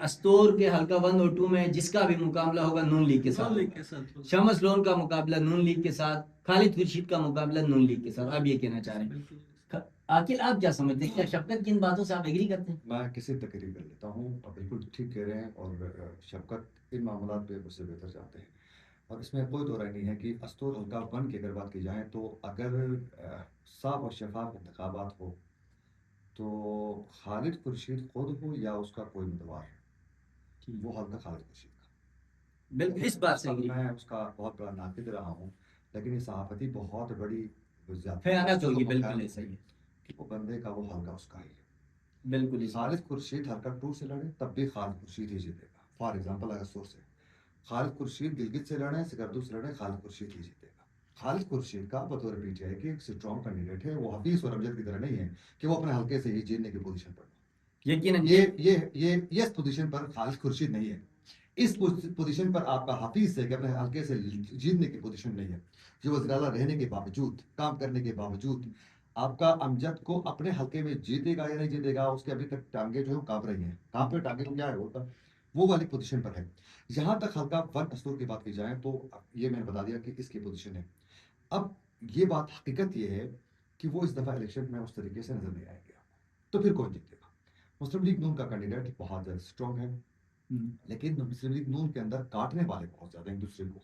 अस्तोर के हल्का 1 और 2 में जिसका भी मुकाबला होगा नून लीग के साथ, नॉन लीग के साथ शमस लोन का मुकाबला नून लीग के साथ, खालिद खुर्शीद का मुकाबला नून लीग के साथ। आप ये कहना चाह रहे हैं? बिल्कुल। आखिर आप क्या समझते हैं, क्या शफकत की इन बातों से आप एग्री करते हैं? मैं किसी तकरीर कर लेता हूँ और बिल्कुल ठीक कह रहे हैं, और शफकत इन मामलों पे मुझसे बेहतर जानते हैं। और इसमें कोई दो राय नहीं है कि अस्तूर हल्का वन की अगर बात की जाए तो अगर साफ और शफाफ इंतखाबात हो तो खालिद खुर्शीद खुद हो या उसका कोई उम्मीदवार, वो हल्का खालिद खुर्शीद का। बिल्कुल इस बात से agree। मैं उसका बहुत बड़ा नाकिद रहा हूँ, लेकिन ये सहाफती बहुत बड़ी खयानत होगी, बिल्कुल ऐसा ही है। कि वो बंदे का वो हल्का उसका ही है। बिल्कुल इस खालिद खुर्शीद हल्का 2 से लड़े तब भी खालिद खुर्शीद ही जीतेगा। फॉर एग्जांपल अगर सोर्स है, खालिद खुर्शीद गिलगित से लड़े, सिकरदू से लड़े, खालिद खुर्शीद ही जीतेगा। खालिद खुर्शीद का बतौर पीटीआई के एक स्ट्रॉन्ग कैंडिडेट है, वो हफीज और अमजद की तरह नहीं है कि वो अपने हल्के से ही जीतने की पोजीशन पर हो। यकीनन ये इस पोजीशन पर खालिद खुर्शीद नहीं है। इस पोजीशन पर आपका हफीज है कि अपने हल्के से जीतने की पोजीशन नहीं है। जो वज़ीर-ए-आला रहने के बावजूद, काम करने के बावजूद आपका अमजद को अपने हल्के में जीतेगा या नहीं जीतेगा, उसके अभी तक टांगे जो है कांप रही हैं। कहाँ पे टांगे, क्या है होता, वो वाली पोजीशन पर है। जहां तक हल्का वन अस्तूर की बात की जाए तो ये मैंने बता दिया कि इसकी पोजीशन है। अब ये बात हकीकत ये है कि वो इस दफा इलेक्शन में उस तरीके से नजर नहीं आएंगे, तो फिर कौन जीतेगा? मुस्लिम लीग नून का कैंडिडेट बहुत ज्यादा स्ट्रॉन्ग है, लेकिन मुस्लिम लीग नून के अंदर काटने वाले बहुत ज्यादा एक दूसरे को।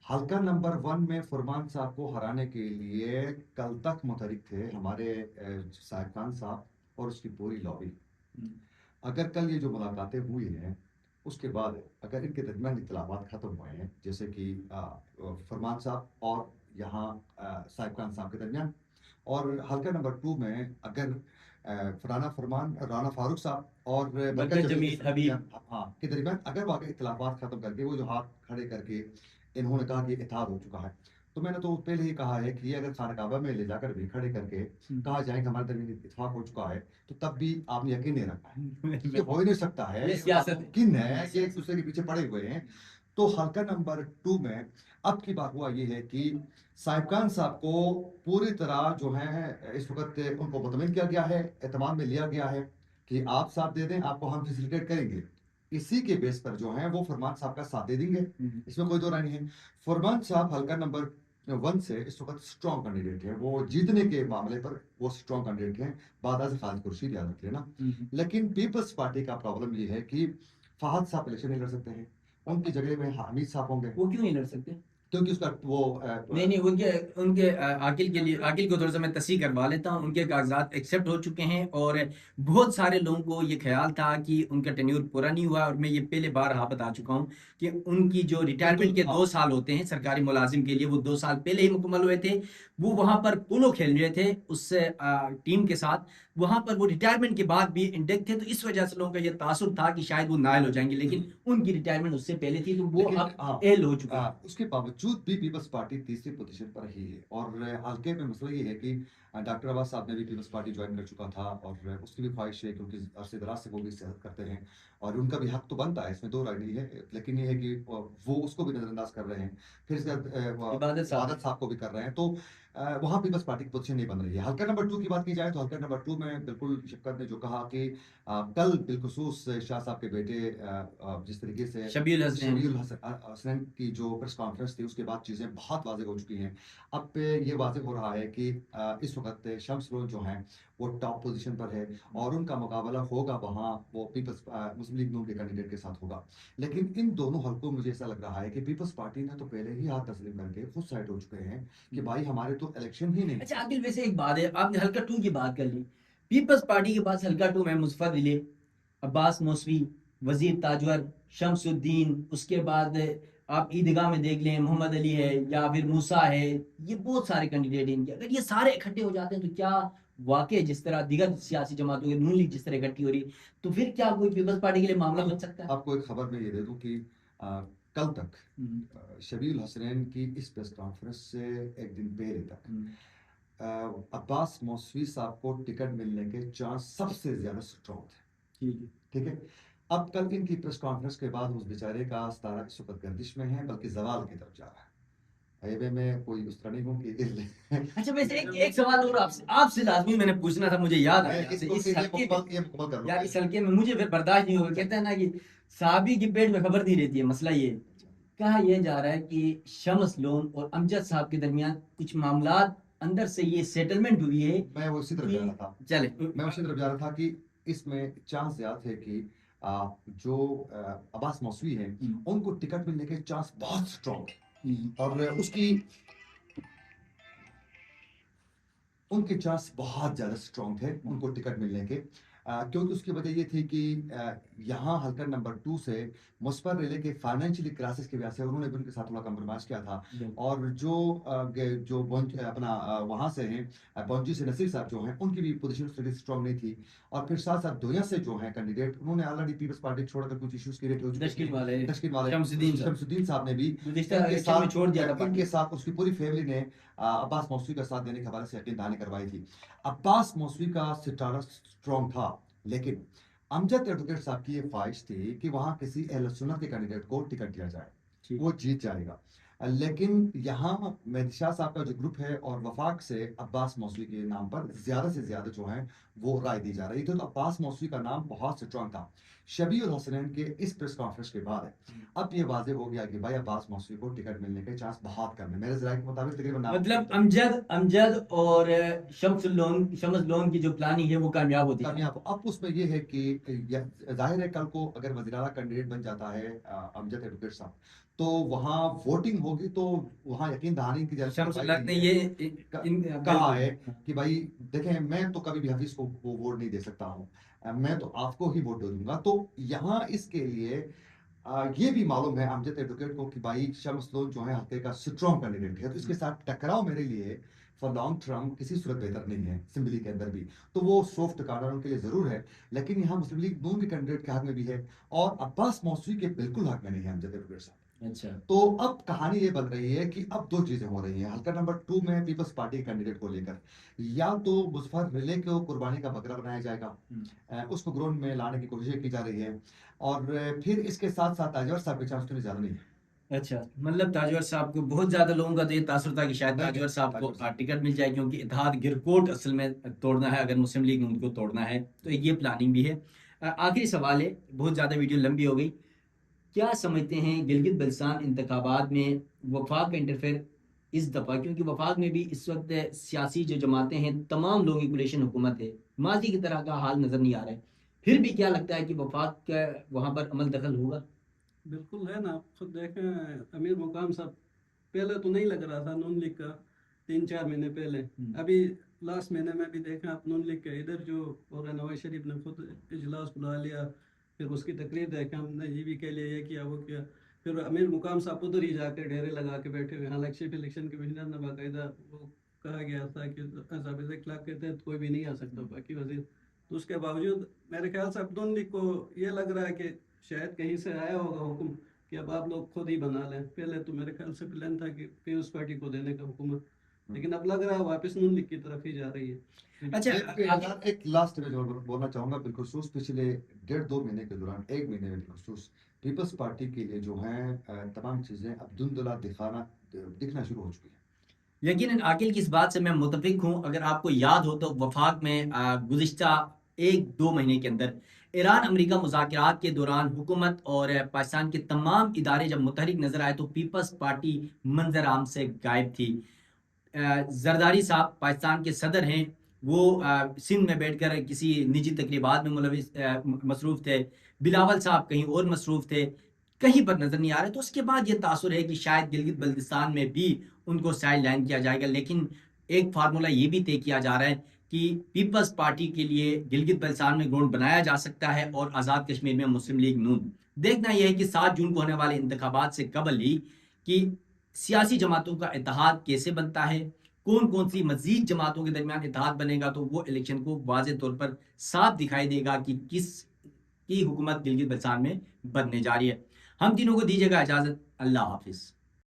हल्का नंबर 1 में फरमान साहब को हराने के लिए कल तक मुतहरिक थे हमारे साहिब खान साहब और उसकी पूरी लॉबी। अगर कल ये जो मुलाकातें हुई हैं उसके बाद अगर इनके दरमियान इख्तिलाफात खत्म हुए हैं, जैसे कि फरमान साहब और यहाँ साहिब खान साहब के दरमियान, और हल्का नंबर 2 में अगर राना फारूक साहब और बरकत जमील हबीब हाँ के दरमियान अगर वाकई इख्तिलाफात खत्म करके वो जो हाथ खड़े करके इन्होंने कहा कि इत्तेहाद हो चुका है, तो मैंने तो पहले ही कहा है कि ये अगर खाना काबा में ले जाकर भी खड़े करके कहा जाए कि हमारे दरमियान इत्तेफाक हो चुका है, तो तब भी आपने यकीन नहीं रखा है। ये हो ही नहीं सकता है, ये सियासत है। किन है, ये एक दूसरे के पीछे पड़े हुए हैं। तो हल्का नंबर 2 में अब की बात हुआ ये है कि साहिब खान साहब को पूरी तरह जो है इस वक्त उनको मुतमिन किया गया है, एतमाद में लिया गया है कि आप साथ दे दें, आपको हम फैसिलिटेट करेंगे। इसी के बेस पर जो है वो फरमान साहब का साथ दे देंगे, इसमें कोई दो राय नहीं है। फरमान साहब हल्का नंबर 1 से इस वक्त स्ट्रॉन्ग कैंडिडेट है, वो जीतने के मामले पर वो स्ट्रॉन्ग कैंडिडेट है, बादा से खालिद खुर्शीद, याद रख लेना। लेकिन पीपल्स पार्टी का प्रॉब्लम ये है कि फहद साहब इलेक्शन नहीं लड़ सकते हैं, उनकी जगह में हामिद साहब होंगे। वो क्यों नहीं लड़ सकते? क्योंकि उसका वो नहीं नहीं, उनके उनके आकिल के लिए, आकिल को थोड़ा सा मैं तस्हीह करवा लेता हूँ। उनके कागजात एक्सेप्ट हो चुके हैं और बहुत सारे लोगों को ये ख्याल था कि उनका टेन्योर पूरा नहीं हुआ, और मैं ये पहले बार बता चुका हूँ कि उनकी जो रिटायरमेंट के 2 साल होते हैं सरकारी मुलाजिम के लिए, वो 2 साल पहले ही मुकम्मल हुए थे। वो वहां पर पोलो खेल रहे थे उस टीम के साथ, वहां पर वो रिटायरमेंट के बाद भी इंडेक्ट थे, तो इस वजह से लोगों का ये तासुर था कि शायद वो नायल हो जाएंगे, लेकिन उनकी रिटायरमेंट उससे पहले थी, तो वो अब एल हो चुका है। उसके बावजूद भी पीपल्स पार्टी तीसरी पोजीशन पर ही है। और हल्के में मसला ये है कि डॉक्टर अब्बास साहब ने भी पीपल्स पार्टी ज्वाइन कर चुका था और उसकी भी ख्वाहिश है क्योंकि अरसे दराज से वो भी सियासत करते हैं और उनका भी हक तो बनता है, इसमें दो राय नहीं है। लेकिन ये है कि वो उसको भी नजरअंदाज कर रहे हैं, फिर इसके बाद इबादत साहब को भी कर रहे हैं, तो वहां पीपल्स पार्टी की पोजीशन नहीं बन रही है। हल्का नंबर 2 की बात की जाए तो हल्का नंबर 2 में बिल्कुल शफकत ने जो कहा कि कल बिलखुसूस शाह साहब के बेटे जिस तरीके से शबीउल हसन की जो प्रेस कॉन्फ्रेंस थी उसके बाद चीज़ें बहुत वाज़ेह हो चुकी हैं। अब पे ये वाज़ेह हो रहा है कि इस वक्त शम्स लोन जो हैं वो टॉप पोजीशन पर है और उनका मुकाबला होगा वहाँ वो पीपल्स मुस्लिम लीग नून के कैंडिडेट के साथ होगा। लेकिन इन दोनों हल्कों में मुझे ऐसा लग रहा है कि पीपल्स पार्टी ने तो पहले ही हाथ तस्लीम करके खुद साइड हो चुके हैं कि भाई हमारे तो इलेक्शन ही नहीं। अच्छा आकिल, वैसे एक बात है, आपने हल्का 2 की बात कर ली। पीपल्स पार्टी के पास हल्का 2 में मुजफ्फर इले, अब्बास मौसवी, वजीर ताजवर, शमसुद्दीन, उसके बाद आप ईदगाह में देख लें मोहम्मद अली है या फिर मूसा है, ये बहुत सारे कैंडिडेट हैं इनके। अगर ये सारे इकट्ठे हो जाते हैं तो क्या वाकई जिस तरह दीगर सियासी जमातों की नून लीग जिस तरह इकट्ठी हो रही, तो फिर क्या कोई पीपल्स पार्टी के लिए मामला बन सकता है? आपको एक खबर मैं ये दे दूं कि कल तक शबीउल हसनैन की इस प्रेस कॉन्फ्रेंस से एक दिन पहले तक अब्बास मौसवी साहब को टिकट मिलने के चांस सबसे ज्यादा स्ट्रॉन्ग थे। ठीक है। अब कल इनकी प्रेस कॉन्फ्रेंस के बाद उस बेचारे का सितारा इस वक्त गर्दिश में है, बल्कि जवाल की तरफ जा रहा है। हाईवे में कोई उस तरह नहीं हूँ कि अच्छा वैसे एक सवाल और आपसे आपसे लाजमी मैंने पूछना था, मुझे याद आया मैं आपसे, इसको इस फिर हल्के में, ये मुकम्मल कर यार लूँ। इस हल्के में मुझे फिर बर्दाश्त नहीं होगा। कहते हैं ना कि साहबी की पेट में खबर नहीं रहती है। मसला ये कहा यह जा रहा है कि शम्स लोन और अमजद साहब के दरमियान कुछ मामलात अंदर से ये सेटलमेंट हुई है मैं वो इसी तरफ कि जा रहा था। चले। मैं उसी तरफ जा रहा था कि इसमें चांस ज्यादा थे कि जो अब्बास मौसवी हैं उनको टिकट मिलने के चांस बहुत स्ट्रॉन्ग और उसकी उनके चांस बहुत ज़्यादा स्ट्रॉन्ग थे उनको टिकट मिलने के। क्योंकि उसकी वजह ये थी कि यहाँ हल्का नंबर 2 से मुस्फर रेले के फाइनेंशियली क्राइसिस की वजह से उन्होंने भी उनके साथ थोड़ा कंप्रोमाइज किया था। और जो अपना वहाँ से हैं बौंजी से नसीर साहब जो हैं उनकी भी पोजीशन थोड़ी स्ट्रॉन्ग नहीं थी। और फिर साथ साथ दुनिया से जो हैं कैंडिडेट उन्होंने ऑलरेडी पीपल्स पार्टी छोड़कर कुछ इश्यूज क्रिएट हो चुके तश्कील थे। वाले तश्कील वाले शमसुद्दीन साहब ने भी गुज़िश्ता इनके इलेक्शन में छोड़ दिया था साथ पार्टी। इनके साथ उसकी पूरी फैमिली ने अब्बास मौसवी का साथ देने के हवाले से यकीन दहानी करवाई थी। अब्बास मौसवी का सितारा स्ट्रॉन्ग था, लेकिन अमजद एडवोकेट साहब की ये ख्वाहिश थी कि वहां किसी अहले सुन्नत के कैंडिडेट को टिकट दिया जाए, वो जीत जाएगा। लेकिन यहाँ मेहदी शाह साहब का जो ग्रुप है और वफाक से अब्बास मौसवी के नाम पर ज्यादा से ज्यादा जो है वो राय दी जा रही थी, तो अब्बास मौसवी का नाम बहुत स्ट्रॉन्ग था। शबीउल हसनैन के इस प्रेस कॉन्फ्रेंस के बाद अब ये वाजे हो गया कि भाई अब्बास मौसवी को टिकट मिलने के चांस बहुत कम है। मेरे जराये के मुताबिक तकरीबन मतलब अमजद अमजद और शम्स लोन की जो प्लानिंग है वो कामयाब होती है। कामयाब। अब उसमें ये है कि जाहिर है कल को अगर वज़ीर-ए-आला कैंडिडेट बन जाता है अमजद एडवोकेट साहब, तो वहाँ वोटिंग होगी, तो वहाँ यकीन दहानी की शम्स भाई ने ये कहा है कि भाई देखें मैं तो कभी भी हफीज को वो वोट नहीं दे सकता हूँ, मैं तो आपको ही वोट दे दूंगा। तो यहाँ इसके लिए ये भी मालूम है अमजद एडवोकेट को कि भाई शम्स लोन जो है हल्के का स्ट्रॉन्ग कैंडिडेट है, तो इसके साथ टकराव मेरे लिए फॉर लॉन्ग टर्म किसी सूरत बेहतर नहीं है असेंबली के अंदर भी। तो वो सॉफ्ट कार्नर उनके लिए जरूर है, लेकिन यहाँ मुस्लिम लीग नून के कैंडिडेट के हक में भी है और अब्बास मौसवी के बिल्कुल हक में नहीं है अमजद एडवोकेट साहब। अच्छा तो अब कहानी ये बन रही है कि अब दो चीजें हो रही हैं हल्का नंबर 2 में पीपल्स पार्टी के कैंडिडेट को लेकर। या तो मुजफ्फर रिले को कुर्बानी का बकरा बनाया जाएगा, उसको ग्राउंड में लाने की कोशिश की जा रही है। और फिर इसके साथ साथ ताजवर साहब के चांस तो ज्यादा नहीं है। अच्छा, मतलब ताजवर साहब को बहुत ज्यादा लोगों का तो ये तासुर था कि शायद नहीं, ताजवर साहब को ताजवर साहब। टिकट मिल जाए, क्योंकि इत्तेहाद गिरकोट असल में तोड़ना है अगर मुस्लिम लीग ने उनको तोड़ना है, तो ये प्लानिंग भी है। आखिरी सवाल है, बहुत ज़्यादा वीडियो लंबी हो गई। क्या समझते हैं गिलगित बल्तिस्तान इंतखाबात में वफाक का इंटरफेयर इस दफ़ा, क्योंकि वफाक में भी इस वक्त सियासी जो जमातें हैं तमाम लोगों की कोलिशन हुकूमत है, माजी की तरह का हाल नज़र नहीं आ रहा है, फिर भी क्या लगता है कि वफाक का वहाँ पर अमल दखल होगा? बिल्कुल है ना। आप खुद देखें अमीर मुकाम साहब पहले तो नहीं लग रहा था नून लीग का, 3-4 महीने पहले। अभी लास्ट महीने में भी देखें आप नून लीग के इधर जो और नवाज शरीफ ने खुद इजलास बुला लिया, फिर उसकी तकरीर देखें हमने ये भी कह लिया ये किया वो किया। फिर अमीर मुकाम साहब उधर ही जाकर डेरे लगा के बैठे हुए। हालांकि चीफ इलेक्शन कमिश्नर ने बाकायदा वो कहा गया था कि ज़ाबिता इखलाक के तहत कोई भी नहीं आ सकता बाकी वजीर, तो उसके बावजूद मेरे ख्याल से अब नून लीग को ये लग रहा है कि शायद कहीं से आया होगा हुक्म कि अब आप लोग खुद ही बना लें। पहले तो मेरे ख्याल से प्लान था कि पीपल्स पार्टी को देने का हुकूमत, लेकिन अब लग रहा है वापस नून लीग की तरफ ही जा रही है। अच्छा एक लास्ट में जो बोलना चाहूंगा बिलखुसूस पिछले 1.5-2 महीने के दौरान, 1 महीने में बिलखुसूस पीपल्स पार्टी के लिए जो है तमाम चीजें अब धुंधला दिखना शुरू हो चुकी है। यकीनन आकिल की इस बात से मैं मुतफिक हूँ। अगर आपको याद हो तो वफाक में गुज़िश्ता 1-2 महीने के अंदर ईरान अमेरिका मुज़ाकरात के दौरान हुकूमत और पाकिस्तान के तमाम इदारे जब मुतहरिक नज़र आए तो पीपल्स पार्टी मंजर आम से गायब थी। जरदारी साहब पाकिस्तान के सदर हैं, वो सिंध में बैठकर किसी निजी तकरीबात में मसरूफ़ थे। बिलावल साहब कहीं और मसरूफ़ थे, कहीं पर नज़र नहीं आ रहे। तो उसके बाद ये तासुर है कि शायद गिलगित बल्तिस्तान में भी उनको साइड लाइन किया जाएगा, लेकिन एक फार्मूला ये भी तय किया जा रहा है कि पीपल्स पार्टी के लिए गिलगित बल्तिस्तान में ग्राउंड बनाया जा सकता है और आज़ाद कश्मीर में मुस्लिम लीग नून। देखना यह है कि 7 जून को होने वाले इंतखाबात से कबल ही कि सियासी जमातों का इत्तेहाद कैसे बनता है, कौन कौन सी मजीद जमातों के दरमियान इत्तेहाद बनेगा, तो वो इलेक्शन को वाज़ेह तौर पर साफ दिखाई देगा कि किस की हुकूमत गिलगित बल्तिस्तान में बनने जा रही है। हम तीनों को दीजिएगा इजाज़त। अल्लाह हाफिज़।